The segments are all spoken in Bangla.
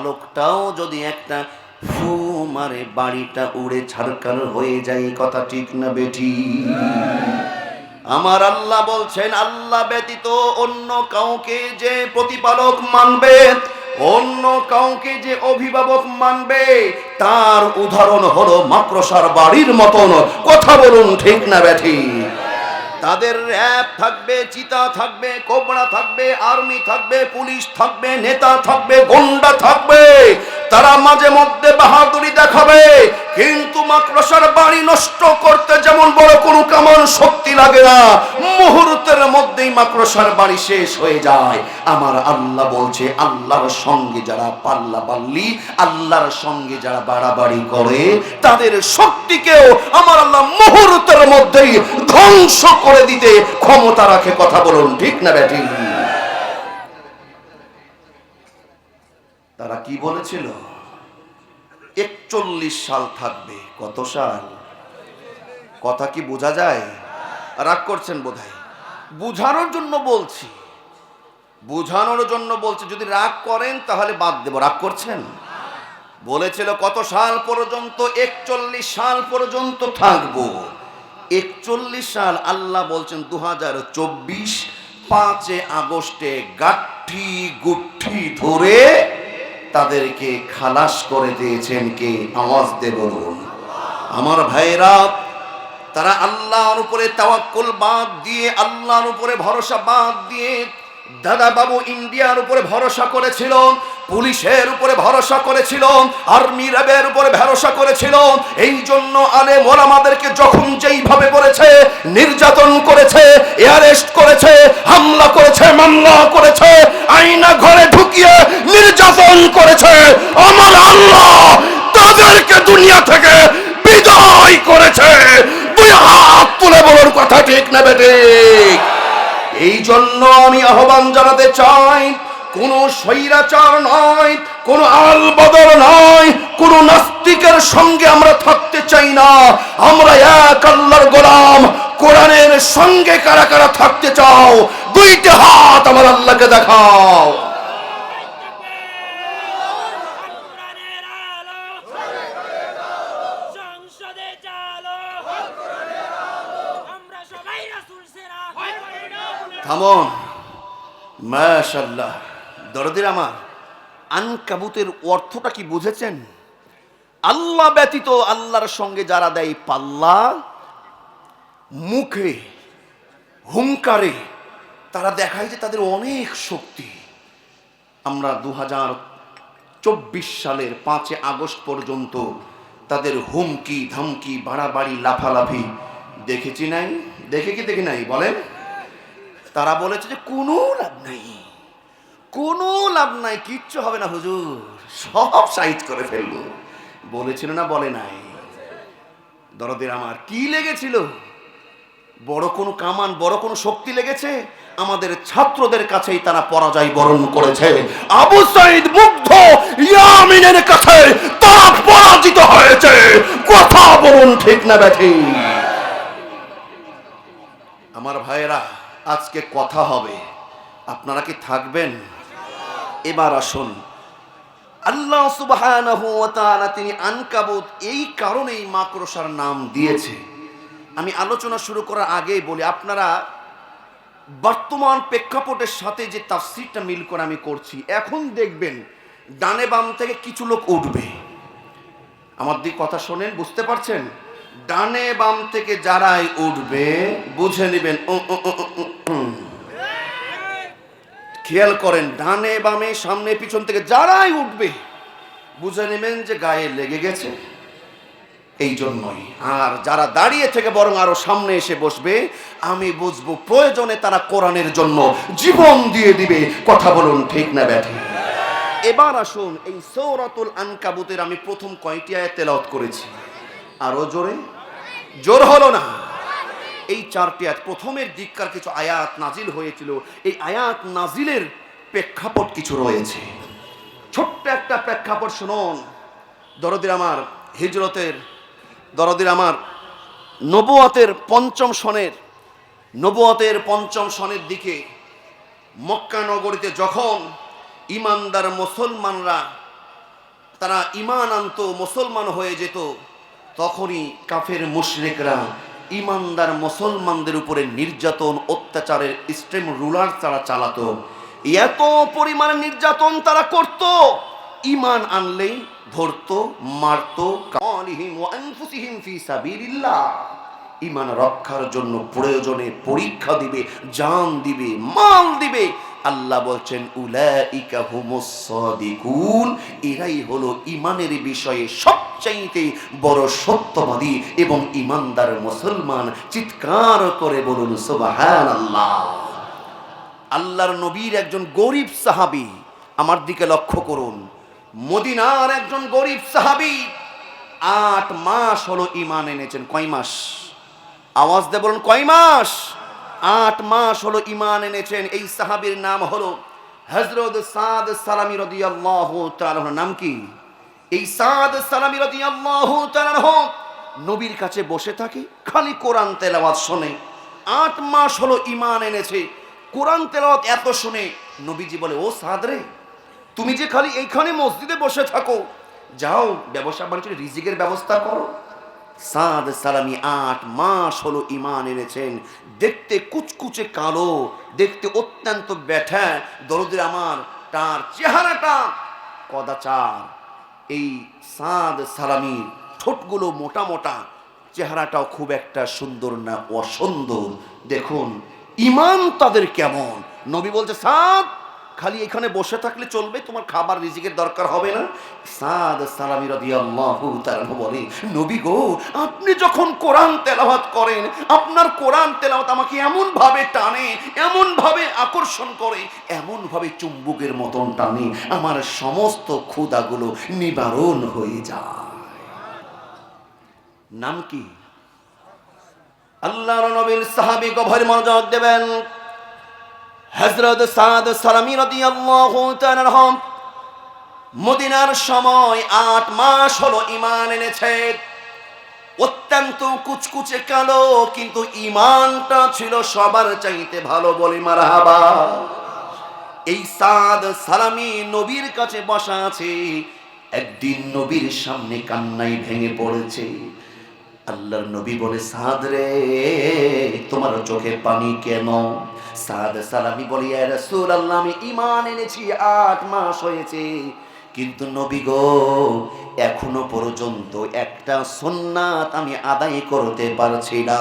লোকটাও যদি একটা ফু মারে বাড়িটা উড়ে ছারকার হয়ে যায়। কথা ঠিক না বেঠি? আমার আল্লাহ বলছেন, আল্লাহ ব্যতীত অন্য কাউকে যে প্রতিপালক মানবে, অন্য কাউকে যে অভিভাবক মানবে, তার উদাহরণ হলো মাকড়সার বাড়ির মতন। কথা বলুন ঠিক না বেঠি? তাদের র‍্যাব থাকবে, চিতা থাকবে, কোবরা থাকবে, আর্মি থাকবে, পুলিশ থাকবে, নেতা থাকবে, গুন্ডা থাকবে। তারা মাঝে মধ্যে বাহাদুরি দেখাবে, কিন্তু মাকড়সার বাড়ি নষ্ট করতে যেমন বড় কোনো কামান শক্তি লাগে না, মুহূর্তের মধ্যেই মাকড়সার বাড়ি শেষ হয়ে যায়। আমার আল্লাহ বলছে, আল্লাহর সঙ্গে যারা পাল্লাপাল্লি, আল্লাহর সঙ্গে যারা বাড়াবাড়ি করে, তাদের শক্তিকেও আমার আল্লাহ মুহূর্তের মধ্যেই ধ্বংস করে দিতে ক্ষমতা রাখে। কথা বলুন ঠিক না বেঠিক? তারা কি বলেছিল? 41 সাল থাকবে। কত সাল? কথা কি বোঝা যায়? রাগ করছেন বোধহয়। বুঝানোর জন্য বলছি, বুঝানোর জন্য বলছি। যদি রাগ করেন তাহলে বাদ দেব। রাগ করছেন? বলেছিল কত সাল পর্যন্ত? 41 সাল পর্যন্ত থাকবো। 41 সাল। আল্লাহ বলছেন 2024 5 আগস্টে গাঠি গুঠি ধরে তাদেরকে খালাস করে দিয়েছেন। কে? আওয়াজ দিয়ে বলুন। আমার ভাইরা, তারা আল্লাহর উপরে তাওয়াক্কুল বাদ দিয়ে, আল্লাহর উপরে ভরসা বাদ দিয়ে দাদা বাবু ইন্ডিয়ার উপরে ভরসা করেছিল, পুলিশের উপরে ভরসা করেছিল, আর্মি র্যাবের উপরে ভরসা করেছিল। এই জন্য আলেম ওলামাদেরকে যখন যেইভাবে করেছে, নির্যাতন করেছে, অ্যারেস্ট করেছে, হামলা করেছে, মামলা করেছে, আয়না ঘরে ঢুকিয়ে নির্যাতন করেছে, আমার আল্লাহ তাদেরকে দুনিয়া থেকে বিদায় করেছে। দুই হাত তুলে বলুন কথা ঠিক না বেঠিক? এই জন্য আমি আহ্বান জানাতে চাই, কোন স্বৈরাচার নয়, কোন আল বদর নয়, কোন নাস্তিকের সঙ্গে আমরা থাকতে চাই না। আমরা এক আল্লাহর গোলাম। কোরআনের সঙ্গে কারা কারা থাকতে চাও? দুইটা হাত আমার আল্লাহকে দেখাও। থামুন। মাশাআল্লাহ। দরদির আমার, আনকাবুতের অর্থটা কি বুঝেছেন? আল্লাহ ব্যতীত আল্লাহর সঙ্গে যারা দেয় পাল্লা, মুখে হুঙ্কারে তারা দেখায় যে তাদের অনেক শক্তি। আমরা 2024 সালের 5 আগস্ট পর্যন্ত তাদের হুমকি ধমকি, বাড়াবাড়ি, লাফালাফি দেখেছি নাই? দেখে কি দেখি নাই বলেন? তারা বলেছে যে কোনো লাভ নাই, কোনো লাভ নাই, কিচ্ছু হবে না হুজুর, সব সাইজ করে ফেলবো। বলেছিল না বলে নাই? দরদের আমার, কি লেগেছিল? বড় কোনো কামান, বড় কোনো শক্তি লেগেছে? আমাদের ছাত্রদের কাছেই তারা পরাজয় বরণ করেছে। আবু সাইদ মুগ্ধ ইয়ামিনের কাছে তারা পরাজিত হয়েছে। কথা বলুন ঠিক না বেঠিক? আমার ভাইয়েরা, আজকে কথা হবে, আপনারা কি থাকবেন? এবার আসুন, আল্লাহ সুবহানাহু ওয়া তাআলা তিনি আনকাবুত এই কারণেই মাকড়সার নাম দিয়েছে। আমি আলোচনা শুরু করার আগেই বলি, আপনারা বর্তমান প্রেক্ষাপটের সাথে যে তাফসীরটা মিল করে আমি করছি, এখন দেখবেন ডানে বাম থেকে কিছু লোক উঠবে। আমার দিক কথা শোনেন, বুঝতে পারছেন? ডানে বাম থেকে যারাই উঠবে বুঝে নেবেন। খেয়াল করেন, ডানে বামে সামনে পিছন থেকে যারাই উঠবে বুঝে নেবেন যে গায়ে লেগে গেছে। এই জন্যই আর যারা দাঁড়িয়ে থেকে বরং আরো সামনে এসে বসবে, আমি বুঝবো প্রয়োজনে তারা কোরআনের জন্য জীবন দিয়ে দিবে। কথা বলুন ঠিক না বেঠিক? এবার আসুন, এই সূরাতুল আনকাবুতের আমি প্রথম কয়টি আয়াত তেলাওয়াত করেছি? আরো জোরে? জোর হলো না? এই 4টি আয়াত, প্রথমের দিককার কিছু আয়াত নাজিল হয়েছিল। এই আয়াত নাজিলের প্রেক্ষাপট কিছু রয়েছে। ছোট্ট একটা প্রেক্ষাপট শুনুন দরদির আমার। হিজরতের, দরদির আমার, নবুয়তের পঞ্চম সনের দিকে মক্কা নগরীতে যখন ইমানদার মুসলমানরা তারা ঈমান আনতো, মুসলমান হয়ে যেত, তখনই কাফের মুশরিকরা ঈমানদার মুসলমানদের উপরে নির্যাতন অত্যাচারের স্টেম রুলার তারা চালাতো। এত পরিমাণে নির্যাতন তারা করত, ঈমান আনলেই ধরতো, মারতো। কালিহিম ওয়া আনফুসিহিম ফি সাবিলিল্লাহ, ঈমান রক্ষার জন্য প্রয়োজনে পরীক্ষা দিবে, জান দিবে, মাল দিবে। আল্লাহ বলছেন উলাইকা হুমুস সাদিকুন, এরাই হলো ঈমানের বিষয়ে সবচাইতে বড় সত্যবাদী এবং ঈমানদার মুসলমান। চিৎকার করে বলুন সুবহানাল্লাহ। আল্লাহর নবীর একজন গরিব সাহাবী, আমার দিকে লক্ষ্য করুন, মদিনার একজন গরিব সাহাবী 8 মাস হলো ঈমান এনেছেন। কয় মাস? আওয়াজ দিয়ে বলুন, কয় মাস? 8 মাস হলো ঈমান এনেছেন। এই সাহাবীর নাম হলো হযরত সাদ সালামী রাদিয়াল্লাহু তাআলা। নাম কি? এই সাদ সালামী রাদিয়াল্লাহু তাআলা নবীর কাছে বসে থাকে, খালি কোরআন তেলাওয়াত শোনে। 8 মাস হলো ঈমান এনেছে, কোরআন তেলাওয়াত এত শুনে নবীজি বলে, ও সাদ রে, তুমি যে খালি এইখানে মসজিদে বসে থাকো, যাও ব্যবসা বাণিজ্যের রিজিকের ব্যবস্থা করো। সাদ সালামী 8 মাস হলো ঈমান এনেছেন। দেখতে কুচকুচে কালো, দেখতে অত্যন্ত ব্যাঠা দরদের আমার, তার চেহারাটা কদাচার। এই সাদ সালামীর ঠোঁটগুলো মোটা মোটা, চেহারাটাও খুব একটা সুন্দর না, অসুন্দর। দেখুন ঈমান তাদের কেমন। নবী বলছে, সাদ খালি এখানে বসে থাকলে চলবে, তোমার খাবার রিজিকের দরকার হবে না। সাদ সালামী রাদিয়াল্লাহু তাআলা বলে, নবী গো, আপনি যখন কোরআন তেলাওয়াত করেন, আপনার কোরআন তেলাওয়াত আমাকে এমন ভাবে টানে, এমন ভাবে আকর্ষণ করে, এমন ভাবে চুম্বকের মতন টানে, আমার সমস্ত ক্ষুধাগুলো নিবারণ হয়ে যায়। নাম কি? আল্লাহর নবীর সাহাবী গভীর মনোযোগ দেবেন। হযরত সাদ সালামী রাদিয়াল্লাহু তাআলা মদিনার সময় 8 মাস হলো ঈমান এনেছে। অত্যন্ত কুচকুচে কালো, কিন্তু ঈমানটা ছিল সবার চাইতে ভালো। বলি মারহাবা। এই সাদ সালামী নবীর কাছে বসা আছে। একদিন নবীর সামনে কান্নায় ভেঙে পড়েছে। আল্লাহর নবী বলে, সাদ রে, তোমার চোখে পানি কেন? সাদ সালামী বলে, ইয়া রাসূলুল্লাহ, আমি ঈমান এনেছি, 8 মাস হয়েছে, কিন্তু নবী গো, এখনো পর্যন্ত একটা সুন্নাত আমি আদায় করতে পারছি না।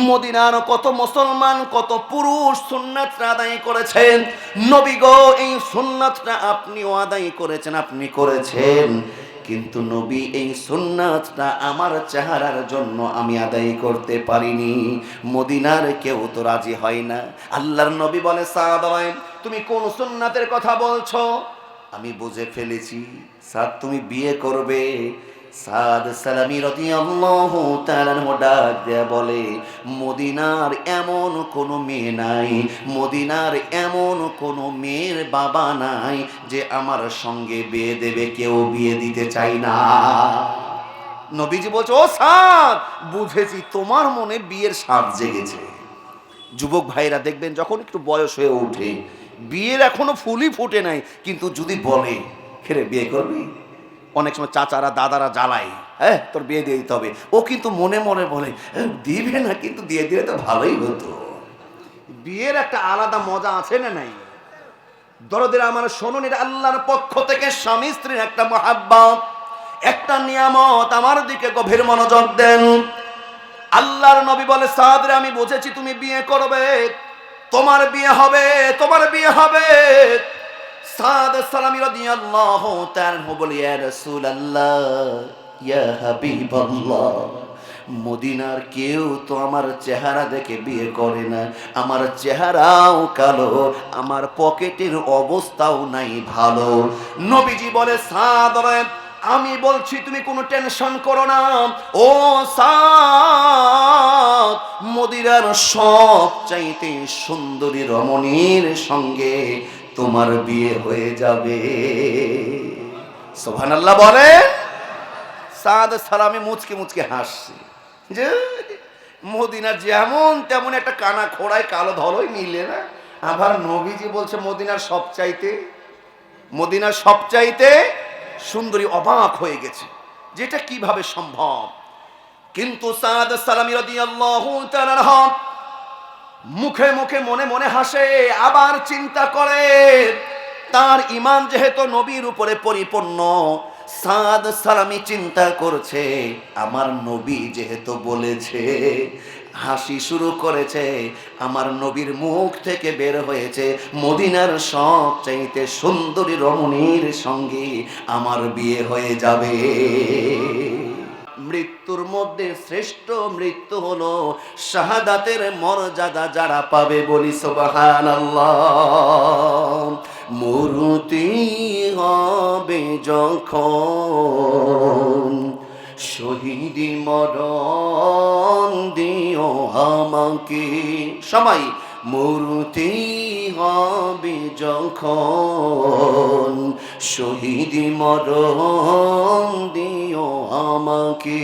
মদিনার কত মুসলমান, কত পুরুষ সুন্নাতটা আদায় করেছেন। নবী গো, এই সুন্নাতটা আপনিও আদায় করেছেন, আপনি করেছেন, কিন্তু নবী এই সুন্নাতটা আমার চেহারার জন্য আমি আদায় করতে পারিনি। মদিনার কেউ তো রাজি হয় না। আল্লাহর নবী বলে, সাদ, তুমি কোন সুন্নাতের কথা বলছো? আমি বুঝে ফেলেছি, সাদ তুমি বিয়ে করবে। সাদ সালামী রাদিয়াল্লাহু তাআলা ডাক দেয়া বলে, মদিনার এমন কোনো মেয়ে নাই, মদিনার এমন কোনো মেয়ের বাবা নাই যে আমার সঙ্গে বিয়ে দেবে, কেউ বিয়ে দিতে চাই না। নবীজি বলছে, ও সাদ, বুঝেছি, তোমার মনে বিয়ের স্বাদ জেগেছে। যুবক ভাইরা দেখবেন, যখন একটু বয়স হয়ে ওঠে, বিয়ের এখনো ফুলই ফুটে নাই, কিন্তু যদি বলে, খেরে বিয়ে করবি, অনেক সময় চাচারা দাদারা জ্বালায়, হ্যাঁ তোর বিয়ে দিয়ে দিতে হবে, ও কিন্তু মনে মনে বলে, দিবে না, কিন্তু দিয়ে দিলে তো ভালোই হতো। বিয়ের একটা আলাদা মজা আছে না নাই? দরদের আমার শোনুন, এটা আল্লাহর পক্ষ থেকে স্বামী স্ত্রীর একটা মহাব্বত, একটা নিয়ামত। আমার দিকে গভীর মনোযোগ দেন। আল্লাহর নবী বলে, সাদ রে, আমি বুঝেছি তুমি বিয়ে করবে, তোমার বিয়ে হবে, তোমার বিয়ে হবে। সাদ সালামী রাদিয়াল্লাহু তাআলা বলে, ইয়া রাসূলুল্লাহ, ইয়া হাবিবাল্লাহ, মদিনার কেউ তো আমার চেহারা দেখে বিয়ে করে না, আমার চেহারাও কালো, আমার পকেটের অবস্থাও নাই ভালো। নবীজি বলে, সাদ রে, আমি বলছি তুমি কোনো টেনশন করো না। ও সাদ, মদিনার সব চাইতে সুন্দরী রমণীর সঙ্গে তোমার বিয়ে হয়ে যাবে। সুবহানাল্লাহ বলে। সাদ সালামী মুচকে মুচকে হাসছে, যে মদিনা যেমন তেমন একটা কানা খোড়ায় কালো ধলোই মিলে না। আবার নবীজি বলছে, মদিনার সবচাইতে সুন্দরী অবাক হয়ে গেছে, যেটা কিভাবে সম্ভব। কিন্তু সাদ সালামী রাদিয়াল্লাহু তাআলা আনহু মুখে মুখে মনে মনে হাসে, আবার চিন্তা করে তার ঈমান যেহেতু নবীর উপরে পরিপূর্ণ। সাদ সালামী চিন্তা করছে, আমার নবী যেহেতু বলেছে, হাসি শুরু করেছে, আমার নবীর মুখ থেকে বের হয়েছে মদিনার সবচাইতে সুন্দরী রমণীর সঙ্গে আমার বিয়ে হয়ে যাবে। মৃত্যুর মধ্যে শ্রেষ্ঠ মৃত্যু হলো শাহাদাতের মর্যাদা যারা পাবে, বলি সুবহানাল্লাহ। মরতে হবে যখন শহীদি মরণ দিও আমাকে। সবাই, মরতে হবে যখন শহীদি মরণ দিও আমাকে।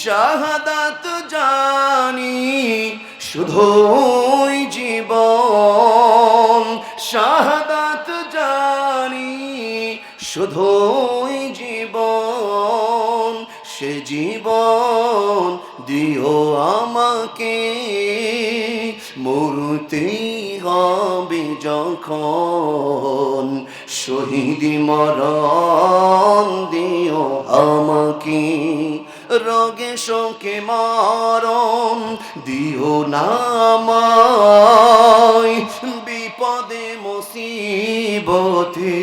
শাহাদাত জানি শুধুই জীবন, শাহাদাত জানি শুধুই জীবন, সে জীবন দিও আমাকে। মরতে হবে যখন শহীদি মরণ দিও আমাকে। রোগে শোকে মরণ দিও না আমায়, বিপদে মুসিবতে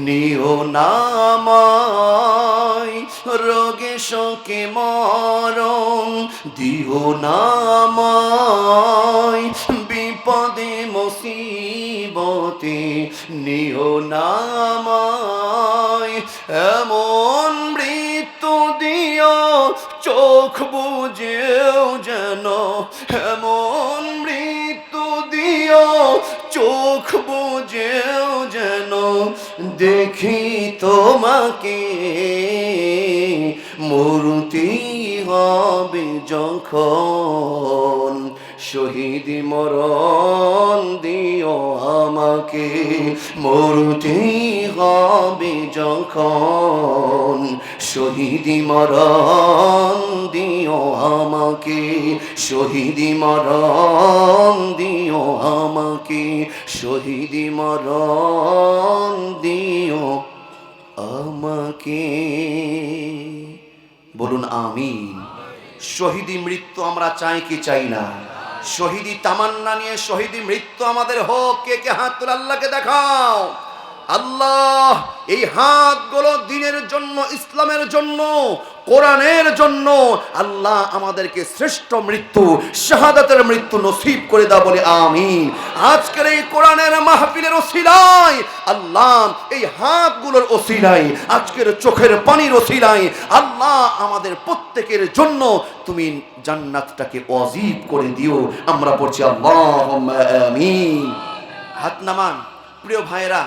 নিও না আমায়। রোগে শোকে মরণ দিও না আমায়, বিপদে মুসিবতে নিও না আমায়। এমন মৃত্যু দিও চোখ বুঝেও যেন, এমন মৃত্যু দিও চোখ বুঝেও যেন দেখি তোমাকে। মরতে হবে যখন শহীদি মরণ দিও আমাকে। মরতে হবে যখন শহীদি মরণ দিও আমাকে। শহীদি মরণ দিও আমাকে। শহীদি মরণ দিও আমাকে। বলুন আমিন। শহীদি মৃত্যু আমরা চাই কি চাই না? শহীদি তামান্না নিয়ে শহীদি মৃত্যু আমাদের হোক। কে কে হাত তুলে আল্লাহকে দেখাও। আল্লাহ এই হাতগুলো দ্বীনের জন্য, ইসলামের জন্য, কোরআনের জন্য আল্লাহ আমাদেরকে শ্রেষ্ঠ মৃত্যু, শাহাদাতের মৃত্যু নসিব করে দাও, বলে আমিন। আজকের এই কোরআনের মাহফিলের ওসিলায় আল্লাহ, এই হাতগুলোর ওসিলায়, আজকের চোখের পানির ওসিলায় আল্লাহ আমাদের প্রত্যেকের জন্য তুমি জান্নাতটাকে ওয়াজিব করে দিও। আমরা পড়ছি আল্লাহুম্মা আমিন। হাত নামান। প্রিয় ভাইরা,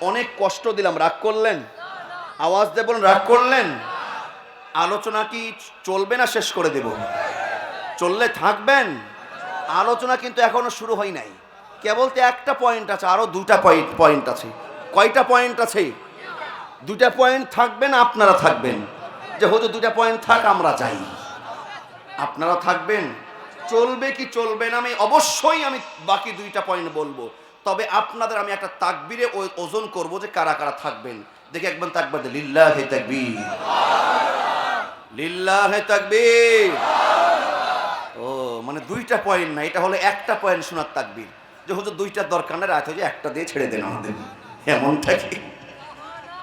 অনেক কষ্ট দিলাম, রাগ করলেন? আওয়াজ দিয়ে বলুন, রাগ করলেন? আলোচনা কি চলবে না শেষ করে দেব? চললে থাকবেন? আলোচনা কিন্তু এখনো শুরু হয় নাই, কেবল তো একটা পয়েন্ট আছে, আরো দুটা পয়েন্ট আছে। কয়টা পয়েন্ট আছে? দুটা পয়েন্ট থাকবেন, আপনারা থাকবেন। যে হয়তো দুটা পয়েন্ট থাক, আমরা চাই আপনারা থাকবেন। চলবে কি চলবে না আমি অবশ্যই বাকি দুইটা পয়েন্ট বলবো, তবে আপনাদের আমি একটা তাকবীরে ওজন করব যে কারা কারা থাকবেন। দেখে একবার তাকবীর দেন, লিল্লাহি তাকবীর, লিল্লাহি তাকবীর। ও মানে দুইটা পয়েন্ট না, এটা হলো একটা পয়েন্ট শোনার তাকবীর। যে হুজুর দুইটার দরকার নেই, রাত হয়ে একটা দিয়ে ছেড়ে দেন আমাদের, এমনটা কি?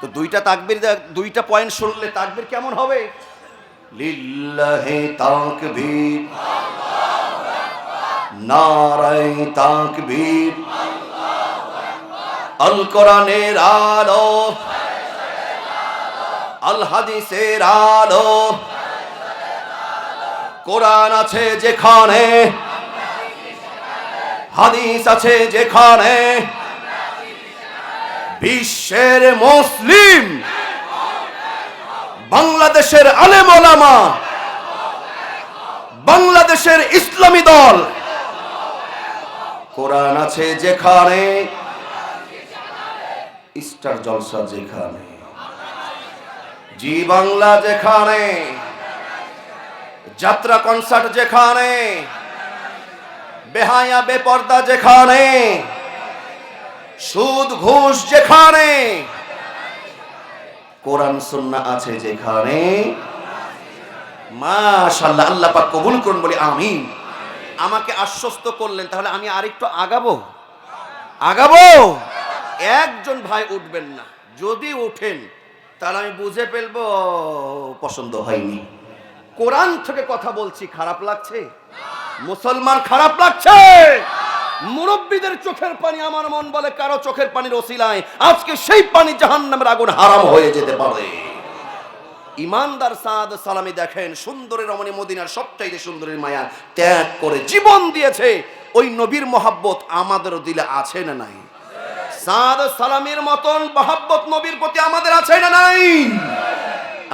তো দুইটা তাকবীর, দুইটা পয়েন্ট শুনলে তাকবীর কেমন হবে? লিল্লাহি তাকবীর, নারায়ে তাকবীর, আল কোরআনের আলো, আল হাদিসের আলো। কোরআন আছে যেখানে, হাদিস আছে যেখানে, বিশ্বের মুসলিম, বাংলাদেশের আলেম ওলামা, বাংলাদেশের ইসলামী দল, কোরআন আছে যেখানে, স্টার জলসা যেখানে। জি বাংলা যেখানে, যাত্রা কনসার্ট যেখানে, বেহায়া বেপর্দা যেখানে, সুদ ঘুষ যেখানে, কোরআন সুন্নাহ আছে যেখানে, মাশাআল্লাহ, আল্লাহ পাক কবুল করুন বলি আমিন। আমাকে আশ্বস্ত করলেন, তাহলে আমি আরেকটু আগাবো। একজন ভাই উঠবেন না, যদি উঠেন তাহলে আমি বুঝে ফেলবো পছন্দ হয়নি। কোরআন থেকে কথা বলছি, খারাপ লাগছে? মুসলমান খারাপ লাগছে? মুরব্বীদের চোখের পানি আমার মন বলে কারো চোখের পানির ওসিলায় আজকে সেই পানি জাহান্নামের আগুন হারাম হয়ে যেতে পারে। ইমানদার সাদ সালামি দেখেন, সুন্দরী রমণী মদিনার সবচাইতে সুন্দরীর মায়া ত্যাগ করে জীবন দিয়েছে। ওই নবীর মহাব্বত আমাদেরও দিলে আছে না নাই? সাদ সালামির মতন মহাব্বত নবীর প্রতি আমাদের আছে না নাই?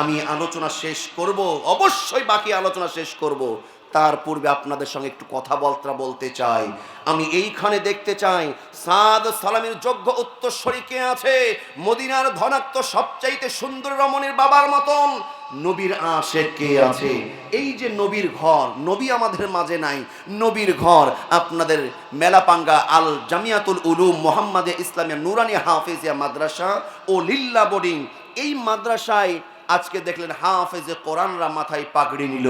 আমি আলোচনা শেষ করব, অবশ্যই বাকি আলোচনা শেষ করব। তার পূর্বে আপনাদের সঙ্গে একটু কথা বলতে চাই। আমি এইখানে দেখতে চাই সাদ সালামের যোগ্য উত্তরসূরি কে আছে? মদিনার ধনাত্ম সবচাইতে সুন্দর রমণীর বাবার মতন নবীর আশেক কে আছে? এই যে নবীর ঘর, নবী আমাদের মাঝে নাই, নবীর ঘর আপনাদের মেলাপাঙ্গা আল জামিয়াতুল উলুম মোহাম্মদে ইসলামিয়া নুরানি হাফিজিয়া মাদ্রাসা ও লিল্লা বোর্ডিং, এই মাদ্রাসায় আজকে দেখলেন হাফেজে কোরআনরা মাথায় পাগড়ি নিল।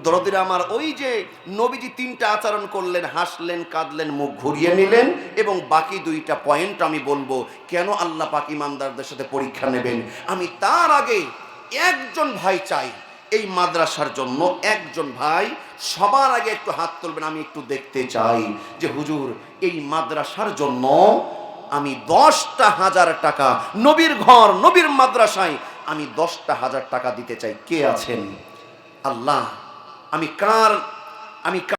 দরদিরা আমার, ওই যে নবীজি তিনটা আচরণ করলেন, হাসলেন, কাঁদলেন, মুখ ঘুরিয়ে নিলেন, এবং বাকি দুইটা পয়েন্ট আমি বলবো কেন আল্লাহ পাক ইমানদারদের সাথে পরীক্ষা নেবেন। আমি তার আগে একজন ভাই চাই এই মাদ্রাসার জন্য, একজন ভাই সবার আগে একটু হাত তুলবেন। আমি একটু দেখতে চাই যে হুজুর এই মাদ্রাসার জন্য আমি 10,000 টাকা, নবীর ঘর নবীর মাদ্রাসায় আমি 10,000 টাকা দিতে চাই। কে আছেন? আল্লাহ, আমি